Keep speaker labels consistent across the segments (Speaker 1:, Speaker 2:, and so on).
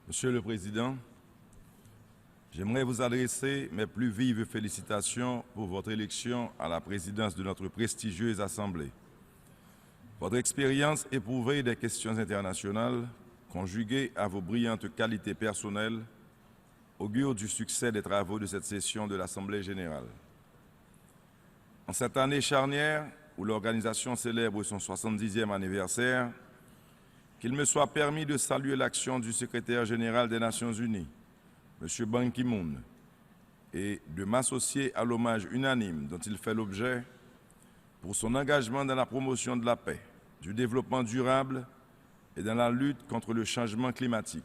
Speaker 1: Monsieur le Président, j'aimerais vous adresser mes plus vives félicitations pour votre élection à la présidence de notre prestigieuse Assemblée. Votre expérience éprouvée des questions internationales, conjuguée à vos brillantes qualités personnelles, augure du succès des travaux de cette session de l'Assemblée générale. En cette année charnière, où l'organisation célèbre son 70e anniversaire, qu'il me soit permis de saluer l'action du secrétaire général des Nations Unies, M. Ban Ki-moon, et de m'associer à l'hommage unanime dont il fait l'objet pour son engagement dans la promotion de la paix, du développement durable et dans la lutte contre le changement climatique.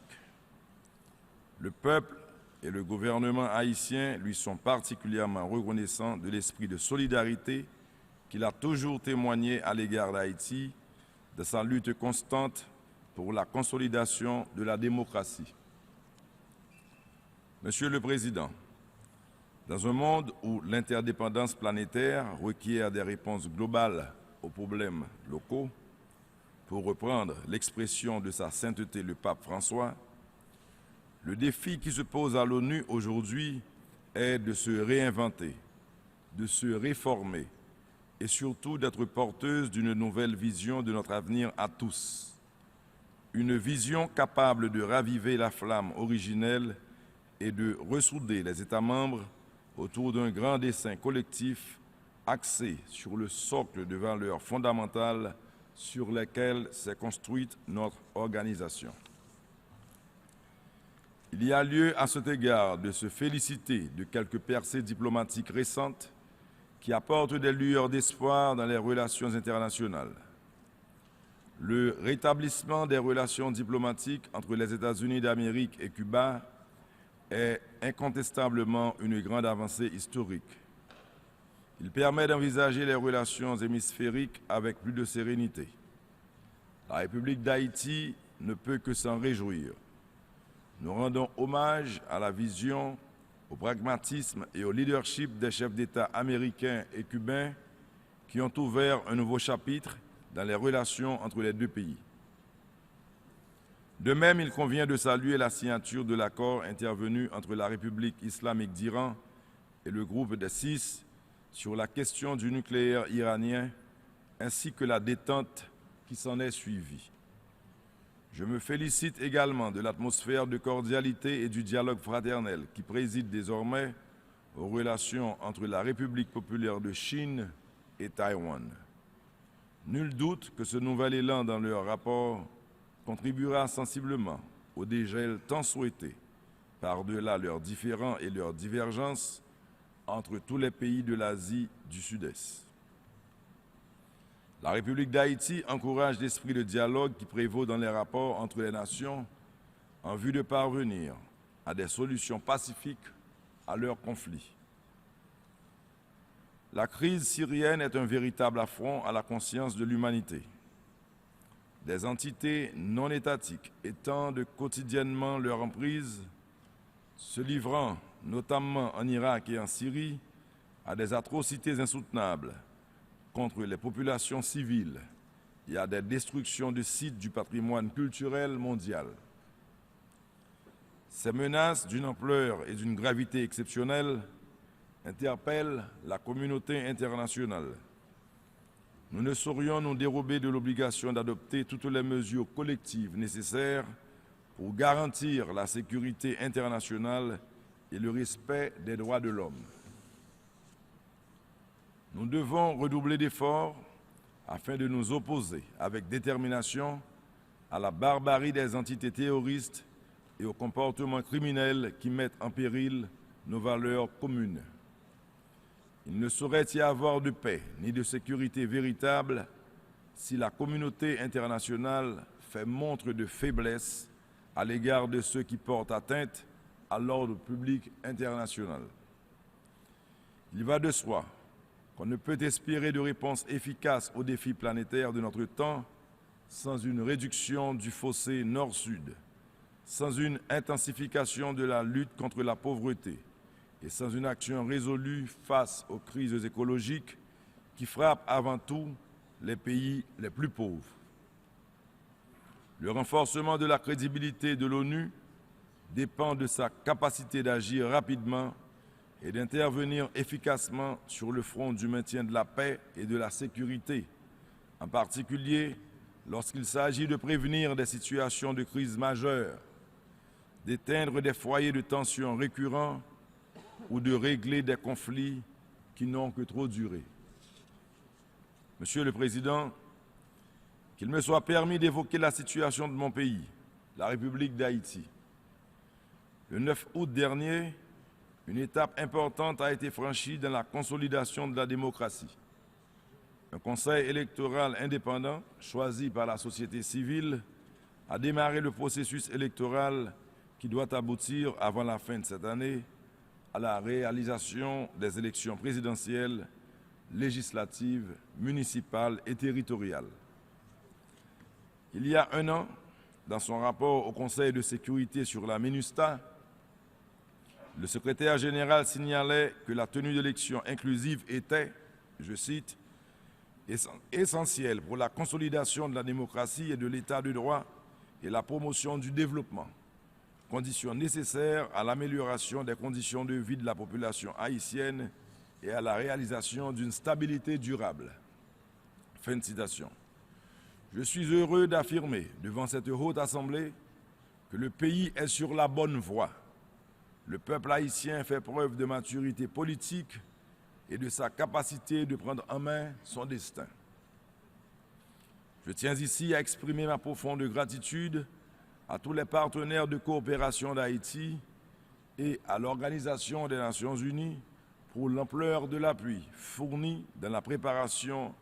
Speaker 1: Le peuple et le gouvernement haïtien lui sont particulièrement reconnaissants de l'esprit de solidarité qu'il a toujours témoigné à l'égard d'Haïti, de sa lutte constante pour la consolidation de la démocratie. Monsieur le Président, dans un monde où l'interdépendance planétaire requiert des réponses globales aux problèmes locaux, pour reprendre l'expression de sa sainteté le pape François, le défi qui se pose à l'ONU aujourd'hui est de se réinventer, de se réformer et surtout d'être porteuse d'une nouvelle vision de notre avenir à tous. Une vision capable de raviver la flamme originelle et de ressouder les États membres autour d'un grand dessein collectif axé sur le socle de valeurs fondamentales sur lesquelles s'est construite notre organisation. Il y a lieu à cet égard de se féliciter de quelques percées diplomatiques récentes qui apportent des lueurs d'espoir dans les relations internationales. Le rétablissement des relations diplomatiques entre les États-Unis d'Amérique et Cuba est incontestablement une grande avancée historique. Il permet d'envisager les relations hémisphériques avec plus de sérénité. La République d'Haïti ne peut que s'en réjouir. Nous rendons hommage à la vision, au pragmatisme et au leadership des chefs d'État américains et cubains qui ont ouvert un nouveau chapitre dans les relations entre les deux pays. De même, il convient de saluer la signature de l'accord intervenu entre la République islamique d'Iran et le groupe des Six sur la question du nucléaire iranien, ainsi que la détente qui s'en est suivie. Je me félicite également de l'atmosphère de cordialité et du dialogue fraternel qui préside désormais aux relations entre la République populaire de Chine et Taïwan. Nul doute que ce nouvel élan dans leur rapport contribuera sensiblement au dégel tant souhaité, par-delà leurs différends et leurs divergences, entre tous les pays de l'Asie du Sud-Est. La République d'Haïti encourage l'esprit de dialogue qui prévaut dans les rapports entre les nations en vue de parvenir à des solutions pacifiques à leurs conflits. La crise syrienne est un véritable affront à la conscience de l'humanité. Des entités non étatiques étendent quotidiennement leur emprise, se livrant, notamment en Irak et en Syrie, à des atrocités insoutenables contre les populations civiles et à des destructions de sites du patrimoine culturel mondial. Ces menaces d'une ampleur et d'une gravité exceptionnelles interpellent la communauté internationale. Nous ne saurions nous dérober de l'obligation d'adopter toutes les mesures collectives nécessaires pour garantir la sécurité internationale et le respect des droits de l'homme. Nous devons redoubler d'efforts afin de nous opposer avec détermination à la barbarie des entités terroristes et aux comportements criminels qui mettent en péril nos valeurs communes. Il ne saurait y avoir de paix ni de sécurité véritable si la communauté internationale fait montre de faiblesse à l'égard de ceux qui portent atteinte à l'ordre public international. Il va de soi qu'on ne peut espérer de réponse efficace aux défis planétaires de notre temps sans une réduction du fossé nord-sud, sans une intensification de la lutte contre la pauvreté et sans une action résolue face aux crises écologiques qui frappent avant tout les pays les plus pauvres. Le renforcement de la crédibilité de l'ONU dépend de sa capacité d'agir rapidement et d'intervenir efficacement sur le front du maintien de la paix et de la sécurité, en particulier lorsqu'il s'agit de prévenir des situations de crise majeure, d'éteindre des foyers de tension récurrents ou de régler des conflits qui n'ont que trop duré. Monsieur le Président, qu'il me soit permis d'évoquer la situation de mon pays, la République d'Haïti. Le 9 août dernier, une étape importante a été franchie dans la consolidation de la démocratie. Un conseil électoral indépendant, choisi par la société civile, a démarré le processus électoral qui doit aboutir avant la fin de cette année à la réalisation des élections présidentielles, législatives, municipales et territoriales. Il y a un an, dans son rapport au Conseil de sécurité sur la MINUSTAH, le secrétaire général signalait que la tenue d'élections inclusives était, je cite, essentielle pour la consolidation de la démocratie et de l'état de droit et la promotion du développement, conditions nécessaires à l'amélioration des conditions de vie de la population haïtienne et à la réalisation d'une stabilité durable. Fin de citation. Je suis heureux d'affirmer devant cette haute assemblée que le pays est sur la bonne voie. Le peuple haïtien fait preuve de maturité politique et de sa capacité de prendre en main son destin. Je tiens ici à exprimer ma profonde gratitude à tous les partenaires de coopération d'Haïti et à l'Organisation des Nations Unies pour l'ampleur de l'appui fourni dans la préparation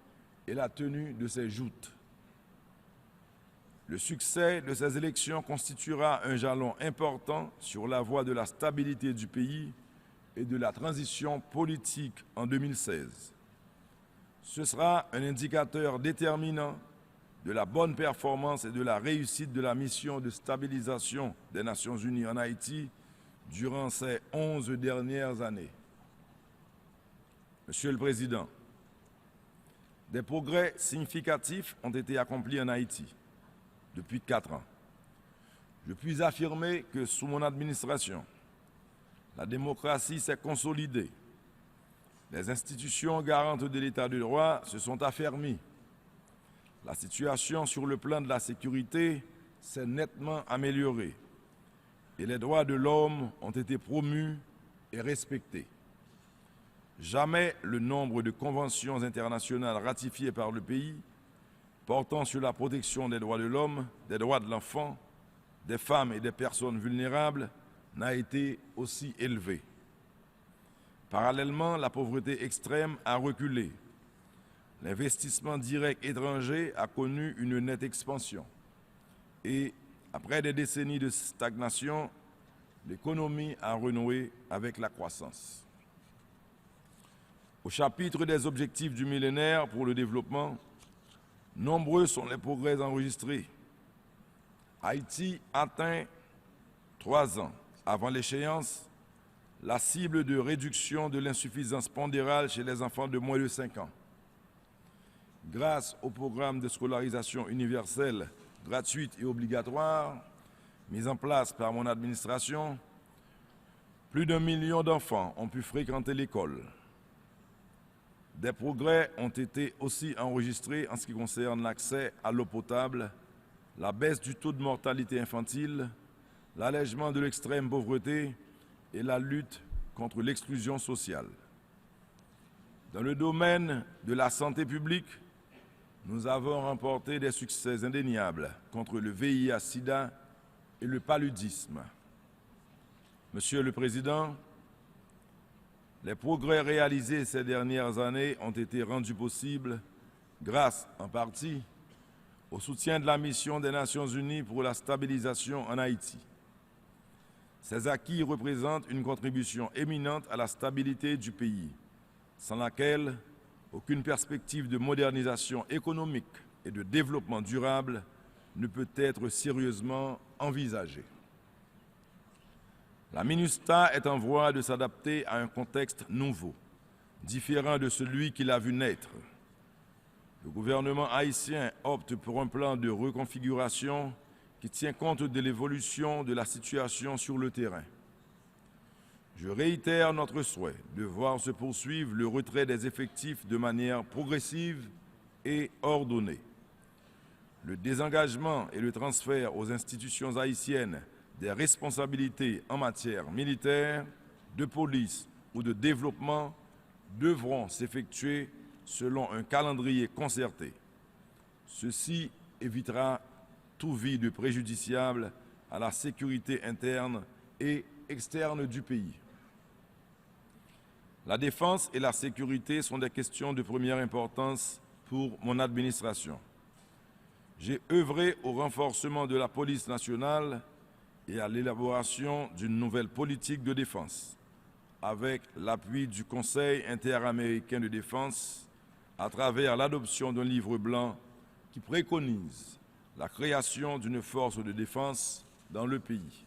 Speaker 1: et la tenue de ces joutes. Le succès de ces élections constituera un jalon important sur la voie de la stabilité du pays et de la transition politique en 2016. Ce sera un indicateur déterminant de la bonne performance et de la réussite de la mission de stabilisation des Nations Unies en Haïti durant ces 11 dernières années. Monsieur le Président, des progrès significatifs ont été accomplis en Haïti depuis 4 ans. Je puis affirmer que sous mon administration, la démocratie s'est consolidée. Les institutions garantes de l'état de droit se sont affermies. La situation sur le plan de la sécurité s'est nettement améliorée et les droits de l'homme ont été promus et respectés. Jamais le nombre de conventions internationales ratifiées par le pays portant sur la protection des droits de l'homme, des droits de l'enfant, des femmes et des personnes vulnérables n'a été aussi élevé. Parallèlement, la pauvreté extrême a reculé. L'investissement direct étranger a connu une nette expansion. Et, après des décennies de stagnation, l'économie a renoué avec la croissance. Au chapitre des objectifs du millénaire pour le développement, nombreux sont les progrès enregistrés. Haïti atteint, 3 ans avant l'échéance, la cible de réduction de l'insuffisance pondérale chez les enfants de moins de 5 ans. Grâce au programme de scolarisation universelle, gratuite et obligatoire, mis en place par mon administration, plus d'1 million d'enfants ont pu fréquenter l'école. Des progrès ont été aussi enregistrés en ce qui concerne l'accès à l'eau potable, la baisse du taux de mortalité infantile, l'allègement de l'extrême pauvreté et la lutte contre l'exclusion sociale. Dans le domaine de la santé publique, nous avons remporté des succès indéniables contre le VIH-Sida et le paludisme. Monsieur le Président, les progrès réalisés ces dernières années ont été rendus possibles grâce, en partie, au soutien de la mission des Nations Unies pour la stabilisation en Haïti. Ces acquis représentent une contribution éminente à la stabilité du pays, sans laquelle aucune perspective de modernisation économique et de développement durable ne peut être sérieusement envisagée. La MINUSTAH est en voie de s'adapter à un contexte nouveau, différent de celui qui l'a vu naître. Le gouvernement haïtien opte pour un plan de reconfiguration qui tient compte de l'évolution de la situation sur le terrain. Je réitère notre souhait de voir se poursuivre le retrait des effectifs de manière progressive et ordonnée. Le désengagement et le transfert aux institutions haïtiennes des responsabilités en matière militaire, de police ou de développement devront s'effectuer selon un calendrier concerté. Ceci évitera tout vide préjudiciable à la sécurité interne et externe du pays. La défense et la sécurité sont des questions de première importance pour mon administration. J'ai œuvré au renforcement de la police nationale et à l'élaboration d'une nouvelle politique de défense, avec l'appui du Conseil interaméricain de défense à travers l'adoption d'un livre blanc qui préconise la création d'une force de défense dans le pays.